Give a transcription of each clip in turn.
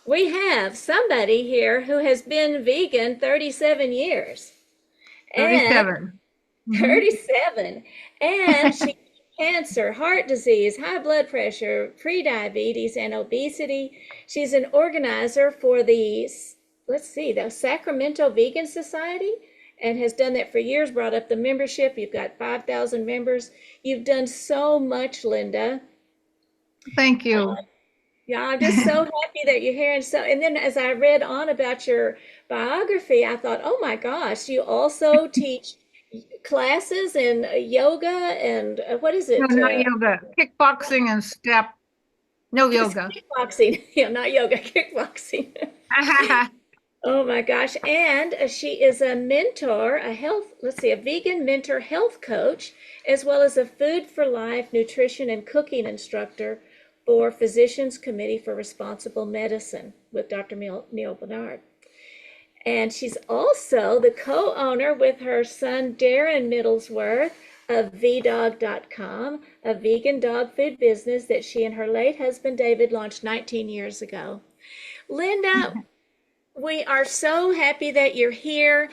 we have somebody here who has been vegan 37 years. And 37. Hmm. 37. And she cancer, heart disease, high blood pressure, prediabetes, and obesity. She's an organizer for the Sacramento Vegan Society and has done that for years, brought up the membership. You've got 5,000 members. You've done so much, Linda. Thank you. Yeah, I'm just so happy that you're here. And then as I read on about your biography, I thought, oh my gosh, you also teach classes in yoga and what is No, it? not yoga, kickboxing and step. No It's yoga. kickboxing. Not yoga, kickboxing. Oh my gosh. And she is a mentor, a vegan mentor health coach, as well as a food for life nutrition and cooking instructor for Physicians Committee for Responsible Medicine with Dr. Neil Bernard. And she's also the co-owner with her son Darren Middlesworth of VDog.com, a vegan dog food business that she and her late husband David launched 19 years ago. Linda, we are so happy that you're here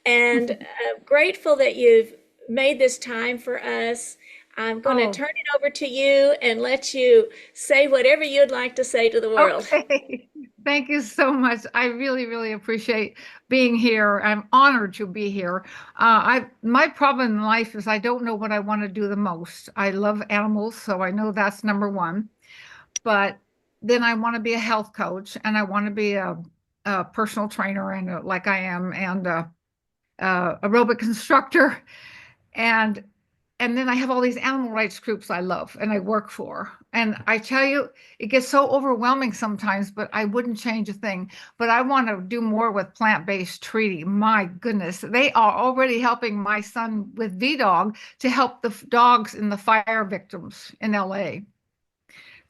and grateful that you've made this time for us. I'm going to Oh, turn it over to you and let you say whatever you'd like to say to the world. okay. Thank you so much. I really, really appreciate being here. I'm honored to be here. My problem in life is I don't know what I want to do the most. I love animals, so I know that's number one. But then I want to be a health coach, and I want to be a personal trainer, and like I am, and aerobic instructor, and and then I have all these animal rights groups I love and I work for. And I tell you, it gets so overwhelming sometimes, but I wouldn't change a thing. But I want to do more with plant-based treaty. My goodness, they are already helping my son with VDog to help the dogs in the fire victims in LA,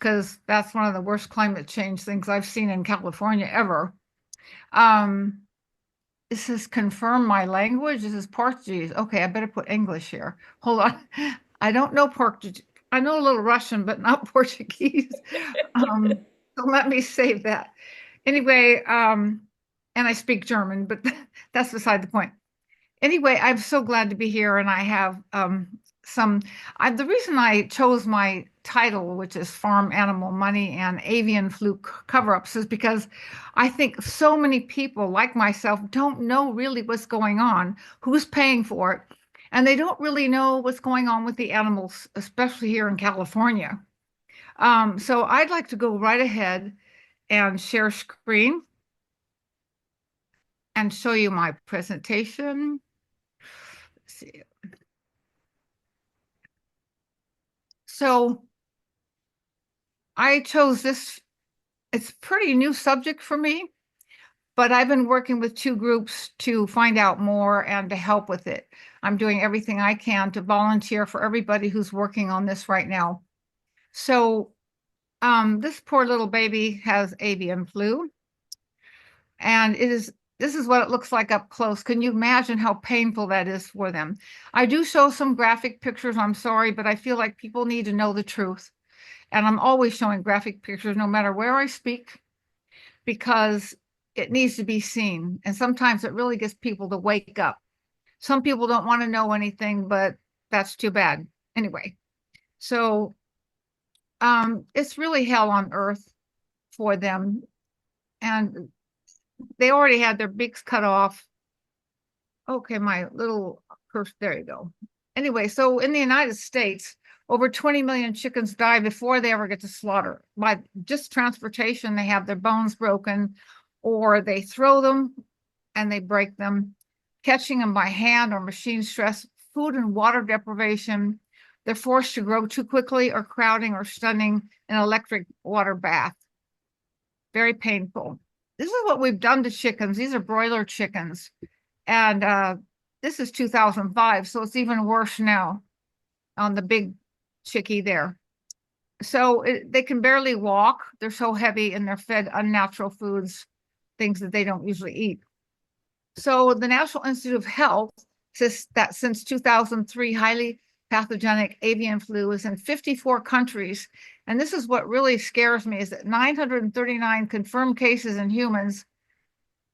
because that's one of the worst climate change things I've seen in California ever. Um, this is confirm my language. This is Portuguese. Okay, I better put English here. Hold on. I don't know Portuguese. I know a little Russian, but not Portuguese. So let me save that. Anyway, and I speak German, but that's beside the point. Anyway, I'm so glad to be here, and I have some. The reason I chose my title, which is Farm Animal Money and Avian Flu Coverups, is because I think so many people, like myself, don't know really what's going on, who's paying for it, and they don't really know what's going on with the animals, especially here in California. So I'd like to go right ahead and share screen and show you my presentation. Let's see. So I chose this. It's a pretty new subject for me, but I've been working with two groups to find out more and to help with it. I'm doing everything I can to volunteer for everybody who's working on this right now. So this poor little baby has avian flu, and this is what it looks like up close. Can you imagine how painful that is for them? I do show some graphic pictures, I'm sorry, but I feel like people need to know the truth. And I'm always showing graphic pictures no matter where I speak, because it needs to be seen. And sometimes it really gets people to wake up. Some people don't want to know anything, but that's too bad. Anyway, so it's really hell on earth for them. And they already had their beaks cut off. Okay, my little curse, there you go. Anyway, so in the United States, over 20 million chickens die before they ever get to slaughter. By just transportation, they have their bones broken, or they throw them and they break them. Catching them by hand or machine stress, food and water deprivation. They're forced to grow too quickly, or crowding or stunning an electric water bath. Very painful. This is what we've done to chickens. These are broiler chickens. And this is 2005, so it's even worse now on the big chickie there. So they can barely walk. They're so heavy and they're fed unnatural foods, things that they don't usually eat. So the National Institute of Health says that since 2003, highly pathogenic avian flu is in 54 countries. And this is what really scares me, is that 939 confirmed cases in humans,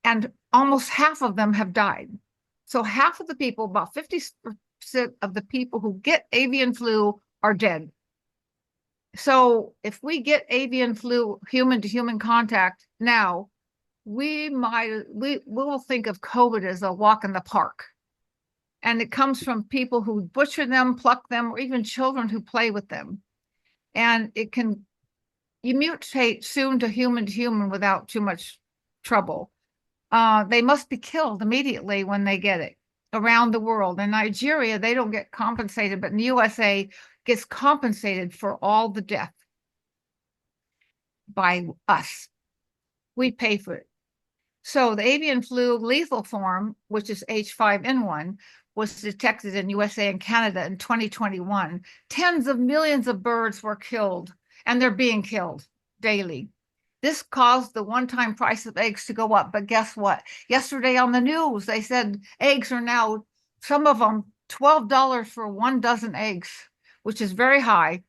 and almost half of them have died. So half of the people, about 50% of the people who get avian flu are dead. So if we get avian flu human to human contact now, we will think of COVID as a walk in the park. And it comes from people who butcher them, pluck them, or even children who play with them. And you mutate soon to human without too much trouble. They must be killed immediately when they get it around the world. In Nigeria, they don't get compensated, but in the USA gets compensated for all the death by us. We pay for it. So the avian flu lethal form, which is H5N1, was detected in USA and Canada in 2021. Tens of millions of birds were killed, and they're being killed daily. This caused the one-time price of eggs to go up. But guess what? Yesterday on the news, they said eggs are now, some of them, $12 for 1 dozen eggs, which is very high.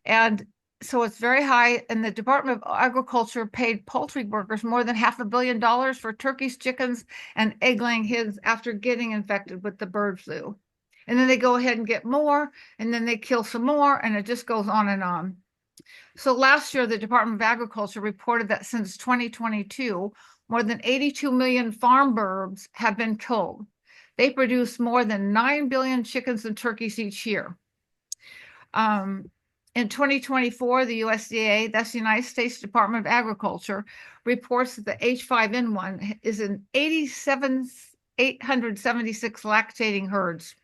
And so it's very high. And the Department of Agriculture paid poultry workers more than $500 million for turkeys, chickens, and egg-laying hens after getting infected with the bird flu. And then they go ahead and get more, and then they kill some more, and it just goes on and on. So last year, the Department of Agriculture reported that since 2022, more than 82 million farm birds have been killed. They produce more than 9 billion chickens and turkeys each year. In 2024, the USDA, that's the United States Department of Agriculture, reports that the H5N1 is in 876 lactating herds.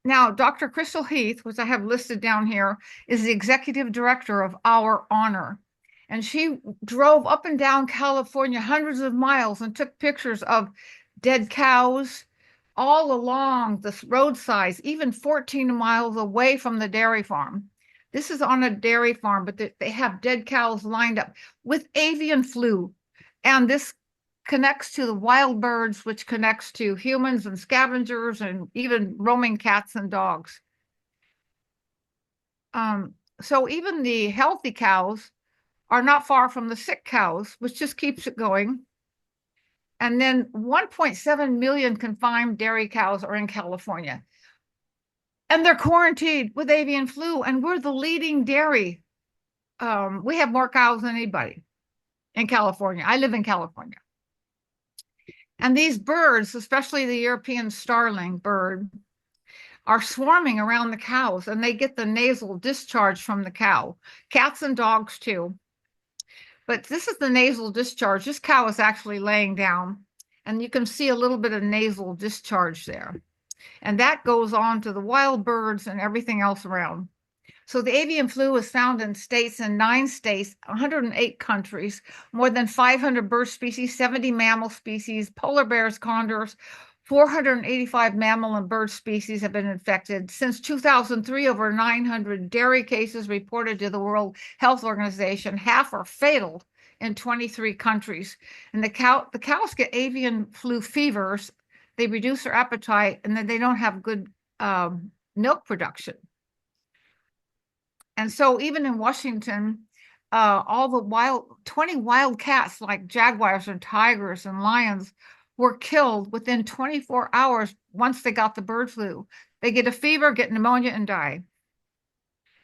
Now, Dr. Crystal Heath, which I have listed down here, is the executive director of Our Honor. And she drove up and down California hundreds of miles and took pictures of dead cows all along the roadsides, even 14 miles away from the dairy farm. This is on a dairy farm, but they have dead cows lined up with avian flu. And this connects to the wild birds, which connects to humans and scavengers and even roaming cats and dogs. So even the healthy cows are not far from the sick cows, which just keeps it going. And then 1.7 million confined dairy cows are in California. And they're quarantined with avian flu, and we're the leading dairy. We have more cows than anybody in California. I live in California. And these birds, especially the European starling bird, are swarming around the cows, and they get the nasal discharge from the cow. Cats and dogs too. But this is the nasal discharge. This cow is actually laying down, and you can see a little bit of nasal discharge there. And that goes on to the wild birds and everything else around. So the avian flu is found in states, in 9 states, 108 countries, more than 500 bird species, 70 mammal species, polar bears, condors, 485 mammal and bird species have been infected. Since 2003, over 900 dairy cases reported to the World Health Organization. Half are fatal in 23 countries. And the cows get avian flu fevers. They reduce their appetite, and then they don't have good milk production. And so even in Washington, all the 20 wild cats like jaguars and tigers and lions were killed within 24 hours once they got the bird flu. They get a fever, get pneumonia, and die.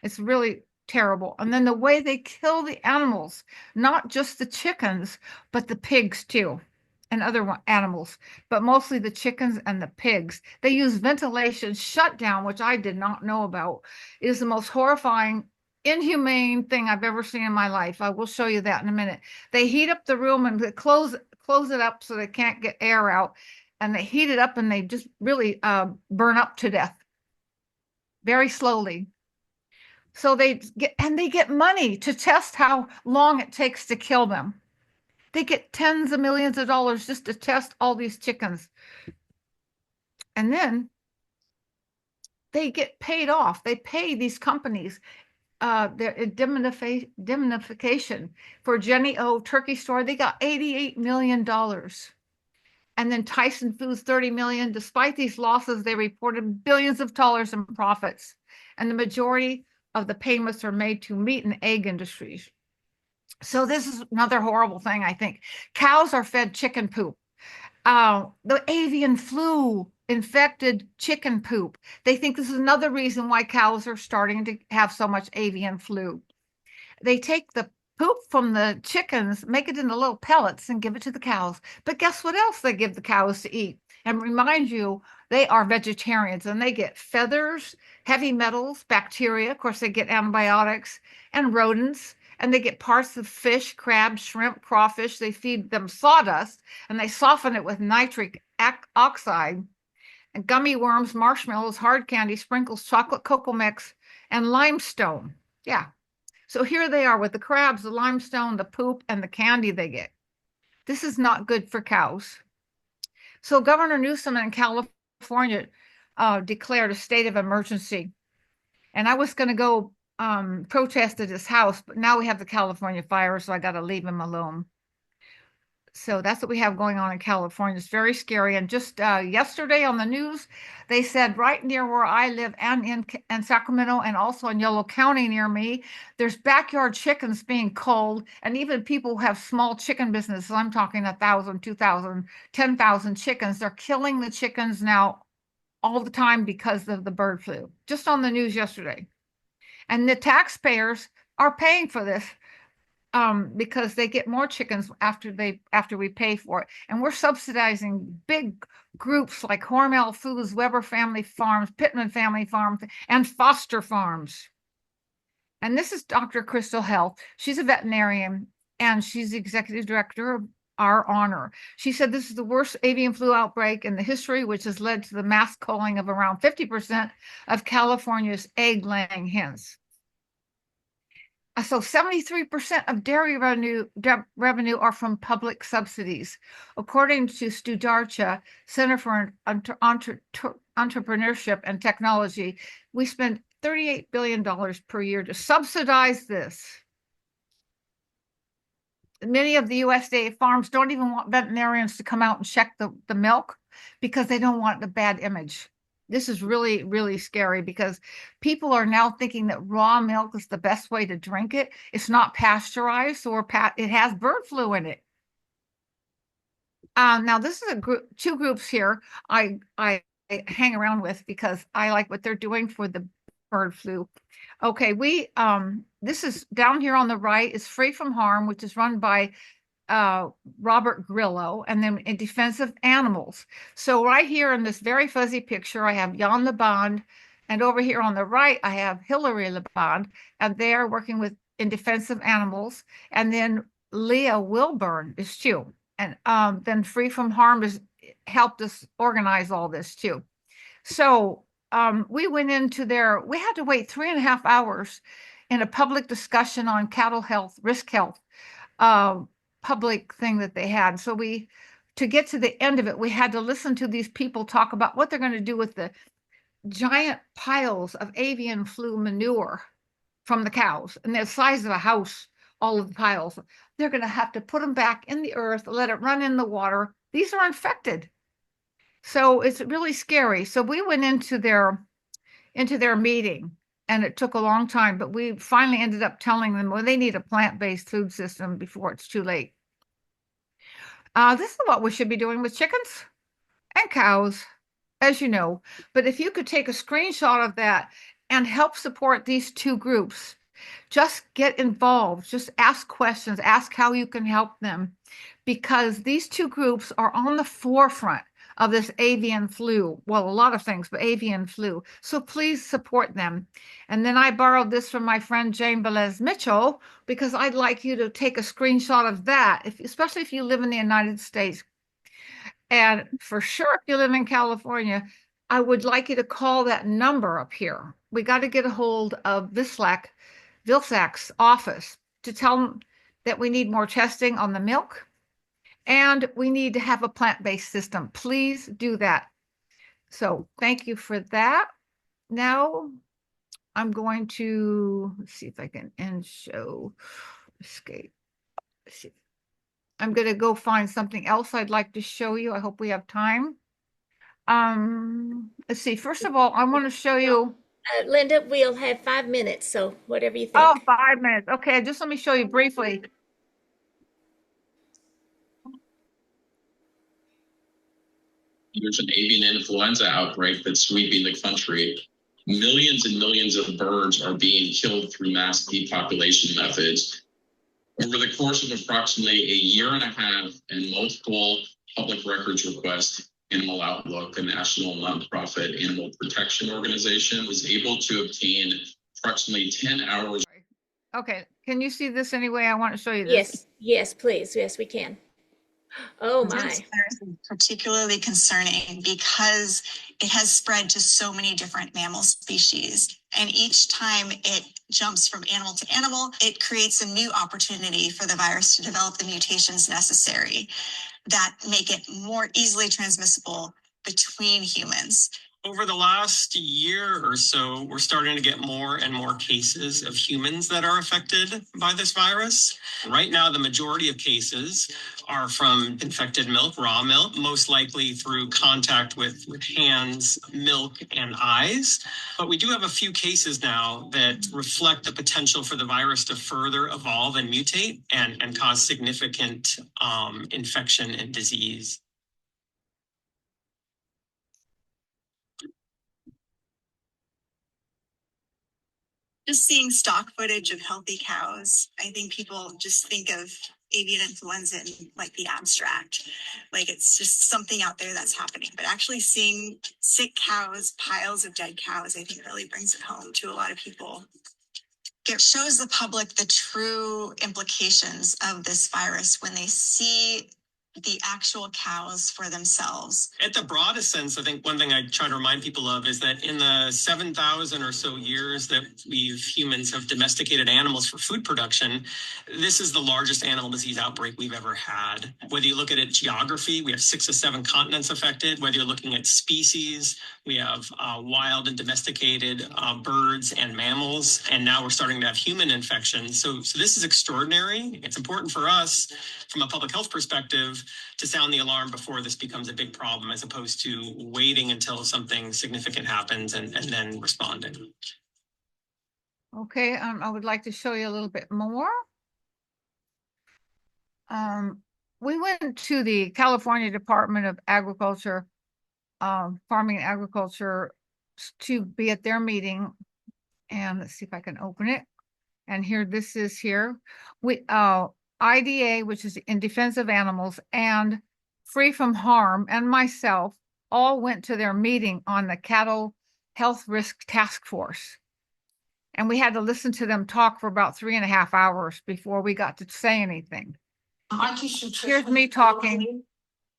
It's really terrible. And then the way they kill the animals, not just the chickens, but the pigs too, and other animals, but mostly the chickens and the pigs. They use ventilation. Shutdown, which I did not know about, is the most horrifying, inhumane thing I've ever seen in my life. I will show you that in a minute. They heat up the room and close it up so they can't get air out. And they heat it up, and they just really burn up to death very slowly. So they get money to test how long it takes to kill them. They get tens of millions of dollars just to test all these chickens. And then they get paid off. They pay these companies their indemnification. For Jenny O Turkey Store, they got $88 million. And then Tyson Foods, 30 million. Despite these losses, they reported billions of dollars in profits. And the majority of the payments are made to meat and egg industries. So this is another horrible thing, I think. Cows are fed chicken poop. The avian flu infected chicken poop. They think this is another reason why cows are starting to have so much avian flu. They take the poop from the chickens, make it into little pellets, and give it to the cows. But guess what else they give the cows to eat? And remind you, they are vegetarians and they get feathers, heavy metals, bacteria. Of course, they get antibiotics and rodents, and they get parts of fish, crabs, shrimp, crawfish. They feed them sawdust and they soften it with nitric oxide and gummy worms, marshmallows, hard candy, sprinkles, chocolate cocoa mix, and limestone. Yeah. So here they are with the crabs, the limestone, the poop, and the candy they get. This is not good for cows. So Governor Newsom in California declared a state of emergency. And I was going to go protest at his house, but now we have the California fire, so I got to leave him alone. So that's what we have going on in California. It's very scary. And just yesterday on the news, they said right near where I live and in Sacramento and also in Yolo County near me, there's backyard chickens being culled. And even people who have small chicken businesses, I'm talking 1,000, 2,000, 10,000 chickens, they're killing the chickens now all the time because of the bird flu. Just on the news yesterday. And the taxpayers are paying for this. Because they get more chickens after we pay for it. And we're subsidizing big groups like Hormel Foods, Weber Family Farms, Pittman Family Farms, and Foster Farms. And this is Dr. Crystal Health. She's a veterinarian and she's the executive director of Our Honor. She said this is the worst avian flu outbreak in the history, which has led to the mass culling of around 50% of California's egg-laying hens. So 73% of dairy revenue are from public subsidies. According to Studarcha, Center for Entrepreneurship and Technology, we spend $38 billion per year to subsidize this. Many of the USDA farms don't even want veterinarians to come out and check the milk because they don't want the bad image. This is really, really scary because people are now thinking that raw milk is the best way to drink it. It's not pasteurized or it has bird flu in it. Now, this is two groups here I hang around with because I like what they're doing for the bird flu. Okay, this is down here on the right is Free from Harm, which is run by Robert Grillo, and then in Defense of Animals. So right here in this very fuzzy picture, I have Jan LeBond, and over here on the right, I have Hillary LeBond, and they are working in Defense of Animals. And then Leah Wilburn is too. And then Free from Harm has helped us organize all this too. So we went into we had to wait 3.5 hours in a public discussion on cattle health, risk health, public thing that they had. So to get to the end of it, we had to listen to these people talk about what they're going to do with the giant piles of avian flu manure from the cows and the size of a house, all of the piles. They're going to have to put them back in the earth, let it run in the water. These are infected. So it's really scary. So we went into their meeting and it took a long time, but we finally ended up telling them, well, they need a plant-based food system before it's too late. This is what we should be doing with chickens and cows, as you know. But if you could take a screenshot of that and help support these two groups, just get involved, just ask questions, ask how you can help them, because these two groups are on the forefront of this avian flu. Well, a lot of things, but avian flu. So please support them. And then I borrowed this from my friend Jane Velez Mitchell, because I'd like you to take a screenshot of that, especially if you live in the United States. And for sure, if you live in California, I would like you to call that number up here. We got to get a hold of Vilsac's office to tell them that we need more testing on the milk. And we need to have a plant-based system. Please do that. So thank you for that. Now I'm going to, let's see if I can end show, escape. Let's see. I'm going to go find something else I'd like to show you. I hope we have time. Let's see. First of all, I want to show you. Linda, we'll have 5 minutes, so whatever you Oh, think. 5 minutes. Okay, just let me show you briefly. There's an avian influenza outbreak that's sweeping the country. Millions and millions of birds are being killed through mass depopulation methods. Over the course of approximately a year and a half and multiple public records requests, Animal Outlook, a national nonprofit animal protection organization, was able to obtain approximately 10 hours. Okay, can you see this anyway? I want to show you this. Yes, yes, please. Yes, we can. Oh my. This is particularly concerning because it has spread to so many different mammal species. And each time it jumps from animal to animal, it creates a new opportunity for the virus to develop the mutations necessary that make it more easily transmissible between humans. Over the last year or so, we're starting to get more and more cases of humans that are affected by this virus. Right now, the majority of cases are from infected milk, raw milk, most likely through contact with hands, milk, and eyes. But we do have a few cases now that reflect the potential for the virus to further evolve and mutate and cause significant infection and disease. Just seeing stock footage of healthy cows, I think people just think of avian influenza in like the abstract, like it's just something out there that's happening. But actually seeing sick cows, piles of dead cows, I think really brings it home to a lot of people. It shows the public the true implications of this virus when they see the actual cows for themselves. At the broadest sense, I think one thing I try to remind people of is that in the 7,000 or so years that humans have domesticated animals for food production, this is the largest animal disease outbreak we've ever had. Whether you look at it geography, we have 6 or 7 continents affected. Whether you're looking at species, we have wild and domesticated birds and mammals, and now we're starting to have human infections. So this is extraordinary. It's important for us from a public health perspective to sound the alarm before this becomes a big problem, as opposed to waiting until something significant happens and then responding. Okay, I would like to show you a little bit more. We went to the California Department of Agriculture, Farming and Agriculture, to be at their meeting. And let's see if I can open it. And here, this is here. IDA, which is in defense of animals, and Free from Harm, and myself all went to their meeting on the cattle health risk task force. And we had to listen to them talk for about 3.5 hours before we got to say anything. Here's me talking.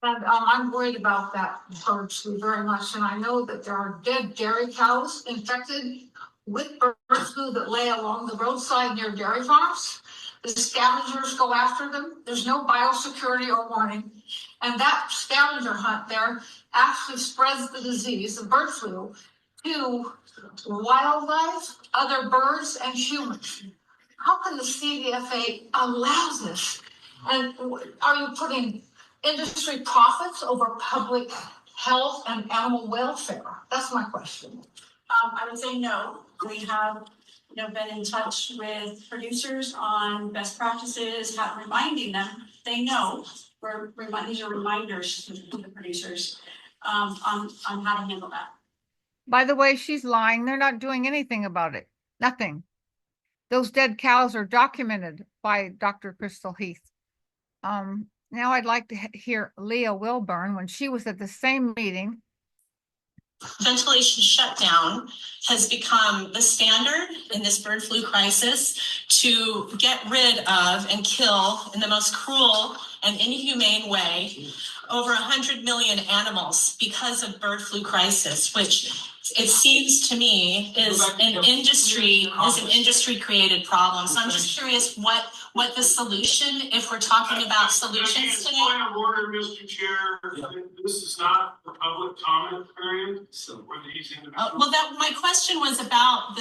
And I'm worried about that bird flu very much. And I know that there are dead dairy cows infected with bird flu that lay along the roadside near dairy farms. The scavengers go after them. There's no biosecurity or warning. And that scavenger hunt there actually spreads the disease, the bird flu, to wildlife, other birds, and humans. How can the CDFA allow this? And are you putting industry profits over public health and animal welfare? That's my question. I would say no. We have been in touch with producers on best practices, reminding them they know. These are reminders to the producers on how to handle that. By the way, she's lying. They're not doing anything about it. Nothing. Those dead cows are documented by Dr. Crystal Heath. Now I'd like to hear Leah Wilburn when she was at the same meeting. Ventilation shutdown has become the standard in this bird flu crisis to get rid of and kill in the most cruel and inhumane way over 100 million animals because of bird flu crisis, which it seems to me is an industry created problem. So I'm just curious what the solution, if we're talking about solutions today. Point of order, Mr. Chair. This is not the public comment period. Well, my question was about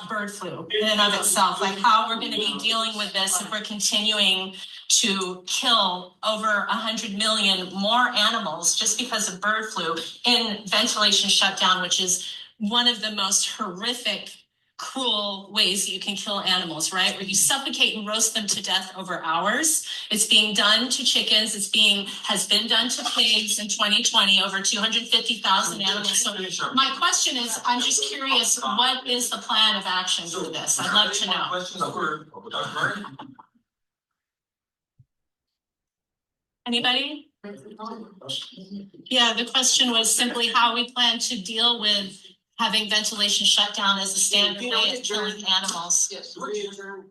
bird flu in and of itself, like how we're going to be dealing with this if we're continuing to kill over 100 million more animals just because of bird flu in ventilation shutdown, which is one of the most horrific, cruel ways that you can kill animals, right? Where you suffocate and roast them to death over hours. It's being done to chickens. Has been done to pigs in 2020, over 250,000 animals. So my question is, I'm just curious, what is the plan of action for this? I'd love to know. Anybody? Yeah, the question was simply how we plan to deal with having ventilation shutdown as a standard way of killing animals. Yes, we're adjourned.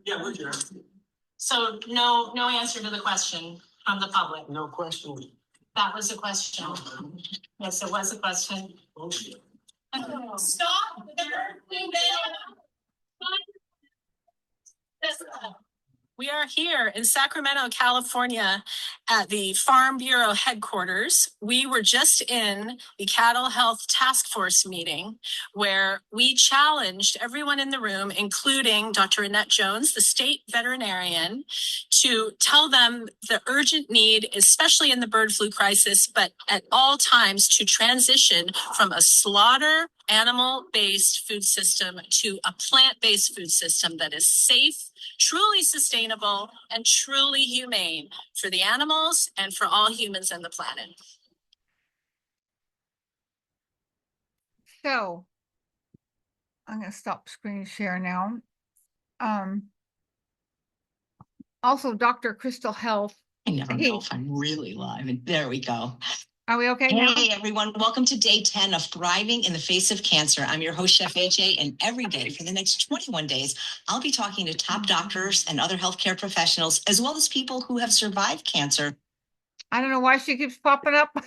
So no answer to the question from the public. No question. That was a question. Yes, it was a question. Stop. We are here in Sacramento, California at the Farm Bureau headquarters. We were just in the Cattle Health Task Force meeting where we challenged everyone in the room, including Dr. Annette Jones, the state veterinarian, to tell them the urgent need, especially in the bird flu crisis, but at all times to transition from a slaughter animal-based food system to a plant-based food system that is safe, truly sustainable, and truly humane for the animals and for all humans and the planet. So I'm going to stop screen share now. Also, Dr. Crystal Health. I never know if I'm really live. And there we go. Are we okay now? Hey, everyone. Welcome to day 10 of Thriving in the Face of Cancer. I'm your host, Chef AJ, and every day for the next 21 days, I'll be talking to top doctors and other healthcare professionals, as well as people who have survived cancer. I don't know why she keeps popping up.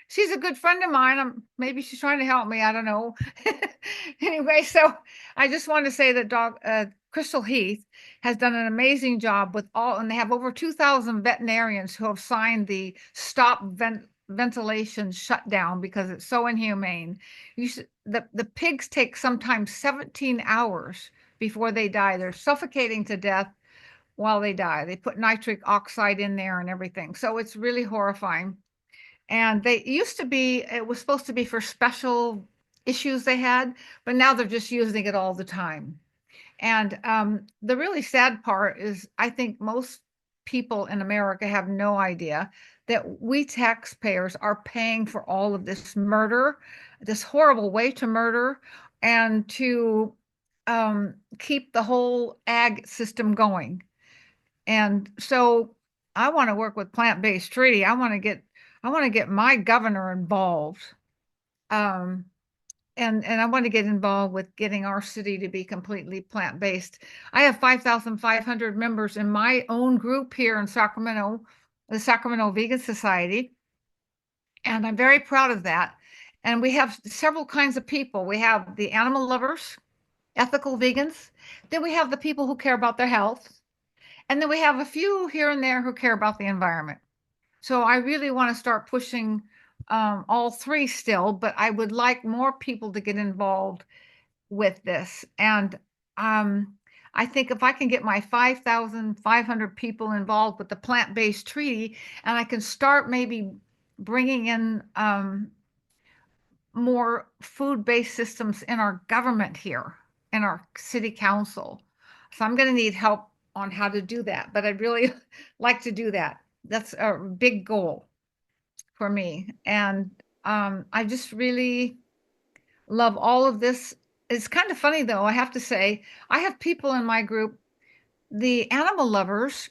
She's a good friend of mine. Maybe she's trying to help me. I don't know. Anyway, so I just want to say that Crystal Heath has done an amazing job with and they have over 2,000 veterinarians who have signed the Stop Ventilation Shutdown because it's so inhumane. The pigs take sometimes 17 hours before they die. They're suffocating to death while they die. They put nitric oxide in there and everything. So it's really horrifying. And it was supposed to be for special issues they had, but now they're just using it all the time. And the really sad part is I think most people in America have no idea that we taxpayers are paying for all of this murder, this horrible way to murder, and to keep the whole ag system going. And so I want to work with Plant-Based Treaty. I want to get my governor involved. And I want to get involved with getting our city to be completely plant-based. I have 5,500 members in my own group here in Sacramento, the Sacramento Vegan Society. And I'm very proud of that. And we have several kinds of people. We have the animal lovers, ethical vegans. Then we have the people who care about their health. And then we have a few here and there who care about the environment. So I really want to start pushing all three still, but I would like more people to get involved with this. And I think if I can get my 5,500 people involved with the Plant-Based Treaty, and I can start maybe bringing in more food-based systems in our government here, in our city council. So I'm going to need help on how to do that, but I'd really like to do that. That's a big goal for me. And I just really love all of this. It's kind of funny, though, I have to say, I have people in my group, the animal lovers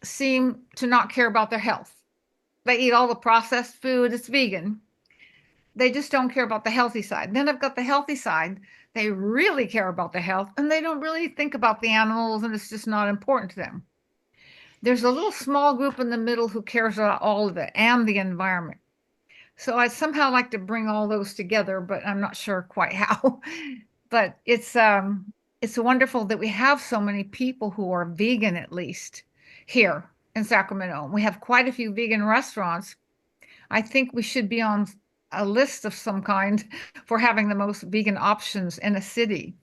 seem to not care about their health. They eat all the processed food, it's vegan. They just don't care about the healthy side. Then I've got the healthy side. They really care about their health, and they don't really think about the animals, and it's just not important to them. There's a little small group in the middle who cares about all of it and the environment. So I somehow like to bring all those together, but I'm not sure quite how. But it's wonderful that we have so many people who are vegan, at least here in Sacramento. We have quite a few vegan restaurants. I think we should be on a list of some kind for having the most vegan options in a city.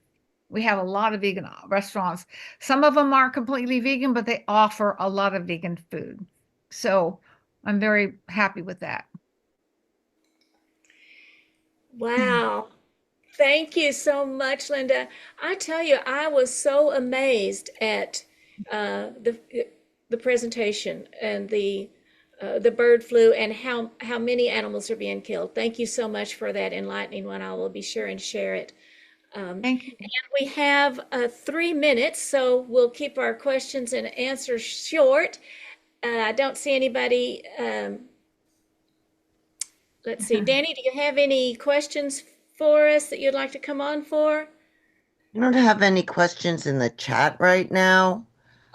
We have a lot of vegan restaurants. Some of them aren't completely vegan, but they offer a lot of vegan food. So I'm very happy with that. Wow. Thank you so much, Linda. I tell you, I was so amazed at the presentation and the bird flu and how many animals are being killed. Thank you so much for that enlightening one. I will be sure and share it. Thank you. And we have 3 minutes, so we'll keep our questions and answers short. I don't see anybody. Let's see. Danny, do you have any questions for us that you'd like to come on for? I don't have any questions in the chat right now.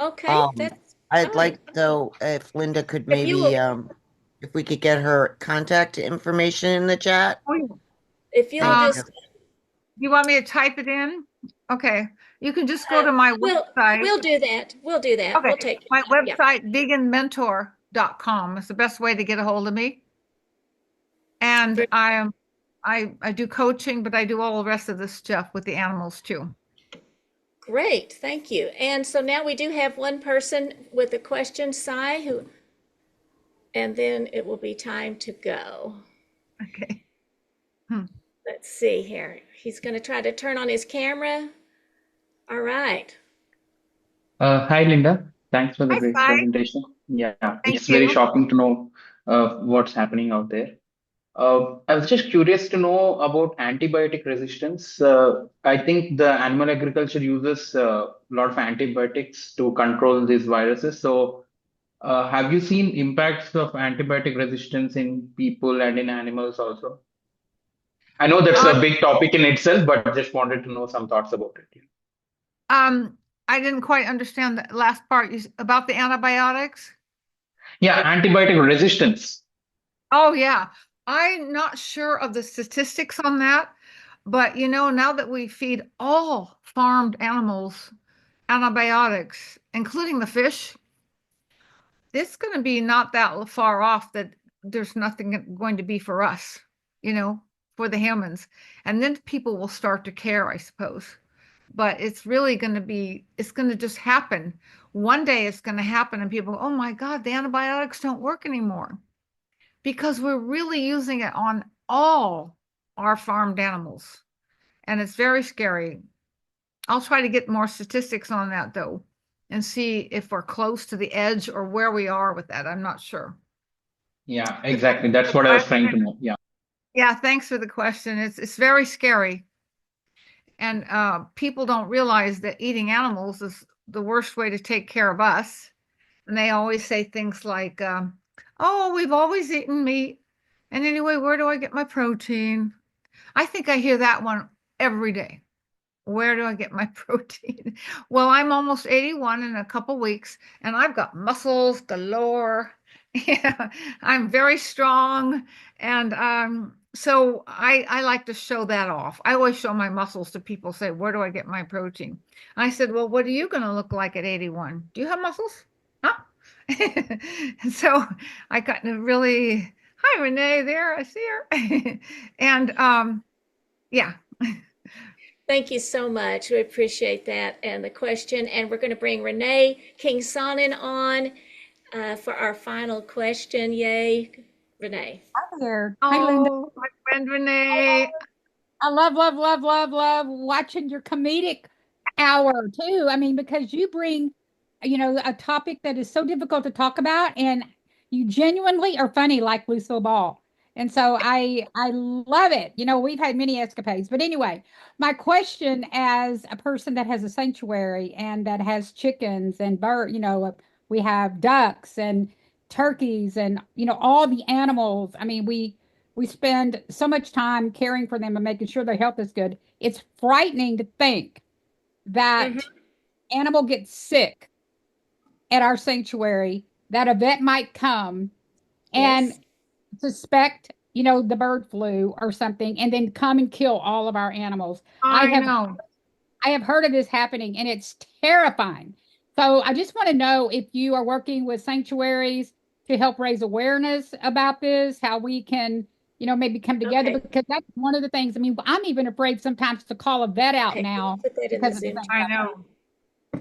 Okay, that's I'd fine. like though if Linda could If you maybe will, if we could get her contact information in the chat. Oh, yeah. if you'll Thank just, you. You want me to type it in? Okay. You can just go to my website. we'll do that. We'll do that. We'll Okay. take My yeah. website, veganmentor.com, is the best way to get a hold of me. And I do coaching, but I do all the rest of this stuff with the animals too. Great, thank you. And so now we do have one person with a question, Sai, and then it will be time to go. Okay. Let's see here. He's going to try to turn on his camera. All right. Hi, Linda. Thanks for the Hi, great Sai. presentation. Yeah, Thank it's very you. shocking to know what's happening out there. I was just curious to know about antibiotic resistance. I think the animal agriculture uses a lot of antibiotics to control these viruses. So, have you seen impacts of antibiotic resistance in people and in animals also? I know that's a big topic in itself, but just wanted to know some thoughts about it. I didn't quite understand the last part about the antibiotics. Yeah, antibiotic resistance. Oh, yeah. I'm not sure of the statistics on that, but now that we feed all farmed animals antibiotics, including the fish, it's going to be not that far off that there's nothing going to be for us, for the humans. And then people will start to care, I suppose. But it's really going to it's going to just happen. One day it's going to happen and people go, oh my God, the antibiotics don't work anymore. Because we're really using it on all our farmed animals. And it's very scary. I'll try to get more statistics on that though, and see if we're close to the edge or where we are with that. I'm not sure. Yeah, exactly. That's what I was trying to know. Yeah. Yeah, thanks for the question. It's very scary. And people don't realize that eating animals is the worst way to take care of us. And they always say things like, oh, we've always eaten meat. And anyway, where do I get my protein? I think I hear that one every day. Where do I get my protein? Well, I'm almost 81 in a couple weeks, and I've got muscles galore. Yeah, I'm very strong. And so I like to show that off. I always show my muscles to people, say, where do I get my protein? I said, well, what are you going to look like at 81? Do you have muscles? Huh? So I got to really, hi, Renee, there, I see her. And yeah. Thank you so much. We appreciate that and the question. And we're going to bring Renee King-Sonnen on for our final question. Yay, Renee. Hi there. Hi, Linda. Oh, my friend Renee. I love watching your comedic hour too. I mean, because you bring, a topic that is so difficult to talk about, and you genuinely are funny like Lucille Ball. And so I love it. We've had many escapades. But anyway, my question as a person that has a sanctuary and that has chickens and we have ducks and turkeys and all the animals. I mean, we spend so much time caring for them and making sure their health is good. It's frightening to think that animal gets sick at our sanctuary, that a vet might come and suspect the bird flu or something, and then come and kill all of our animals. I know. I have heard of this happening, and it's terrifying. So I just want to know if you are working with sanctuaries to help raise awareness about this, how we can, maybe come together, because that's one of the things. I mean, I'm even afraid sometimes to call a vet out now Put that in the because of Zoom the chat. I know.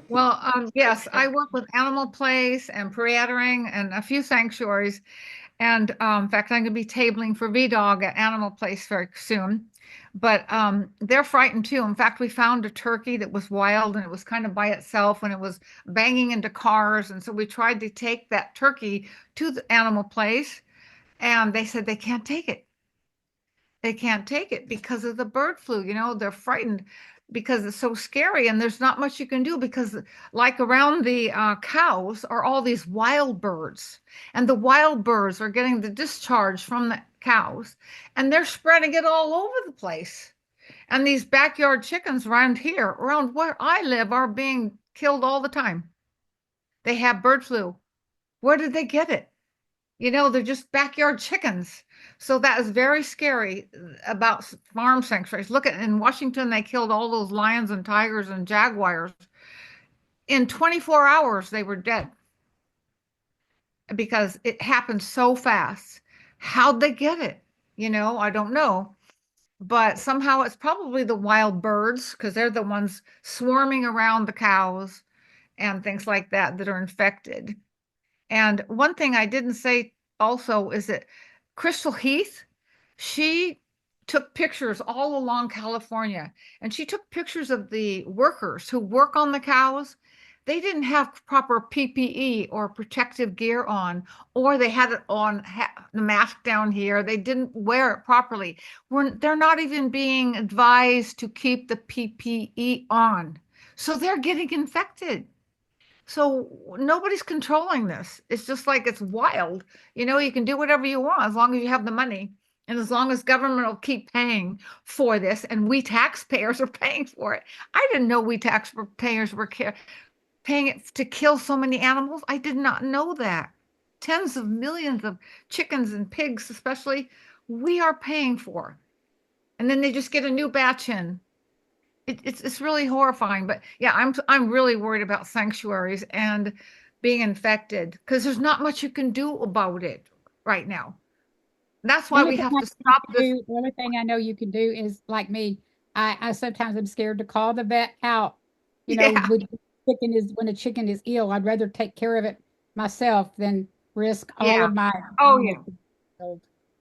Well, yes, I work with Animal Place and Preattering and a few sanctuaries. And in fact, I'm going to be tabling for VDOG at Animal Place very soon. But they're frightened too. In fact, we found a turkey that was wild and it was kind of by itself and it was banging into cars. And so we tried to take that turkey to the Animal Place and they said they can't take it. They can't take it because of the bird flu. They're frightened because it's so scary and there's not much you can do because like around the cows are all these wild birds and the wild birds are getting the discharge from the cows and they're spreading it all over the place. And these backyard chickens around here, around where I live, are being killed all the time. They have bird flu. Where did they get it? They're just backyard chickens. So that is very scary about farm sanctuaries. Look at in Washington, they killed all those lions and tigers and jaguars. In 24 hours, they were dead because it happened so fast. How'd they get it? I don't know. But somehow it's probably the wild birds because they're the ones swarming around the cows and things like that are infected. And one thing I didn't say also is that Crystal Heath, she took pictures all along California and she took pictures of the workers who work on the cows. They didn't have proper PPE or protective gear on, or they had it on the mask down here. They didn't wear it properly. They're not even being advised to keep the PPE on. So they're getting infected. So nobody's controlling this. It's just like it's wild. You can do whatever you want as long as you have the money and as long as government will keep paying for this and we taxpayers are paying for it. I didn't know we taxpayers were paying it to kill so many animals. I did not know that. Tens of millions of chickens and pigs, especially, we are paying for. And then they just get a new batch in. It's really horrifying, but yeah, I'm really worried about sanctuaries and being infected because there's not much you can do about it right now. That's why we have to stop this. The only thing I know you can do is like me. I sometimes am scared to call the vet out. When a chicken is ill, I'd rather take care of it myself than risk all of my. Oh yeah.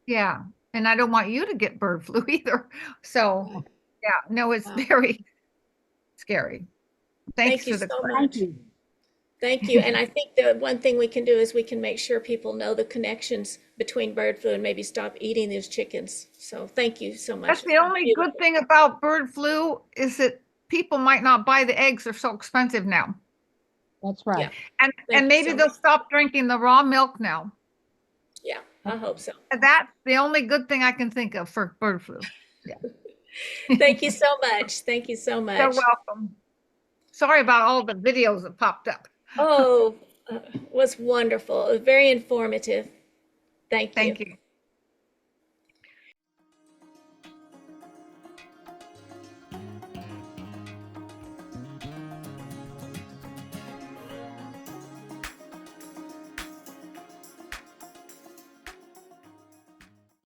Yeah, and I don't want you to get bird flu either. So. Yeah, no, it's very scary. Thank you so much. Thank you. And I think the one thing we can do is we can make sure people know the connections between bird flu and maybe stop eating these chickens. So thank you so much. That's the only good thing about bird flu is that people might not buy the eggs. They're so expensive now. That's right. Yeah. And maybe they'll stop drinking the raw milk now. Yeah, I hope so. That's the only good thing I can think of for bird flu. Yeah. Thank you so much. Thank you so much. You're welcome. Sorry about all the videos that popped up. Oh, it was wonderful. It was very informative. Thank you. Thank you.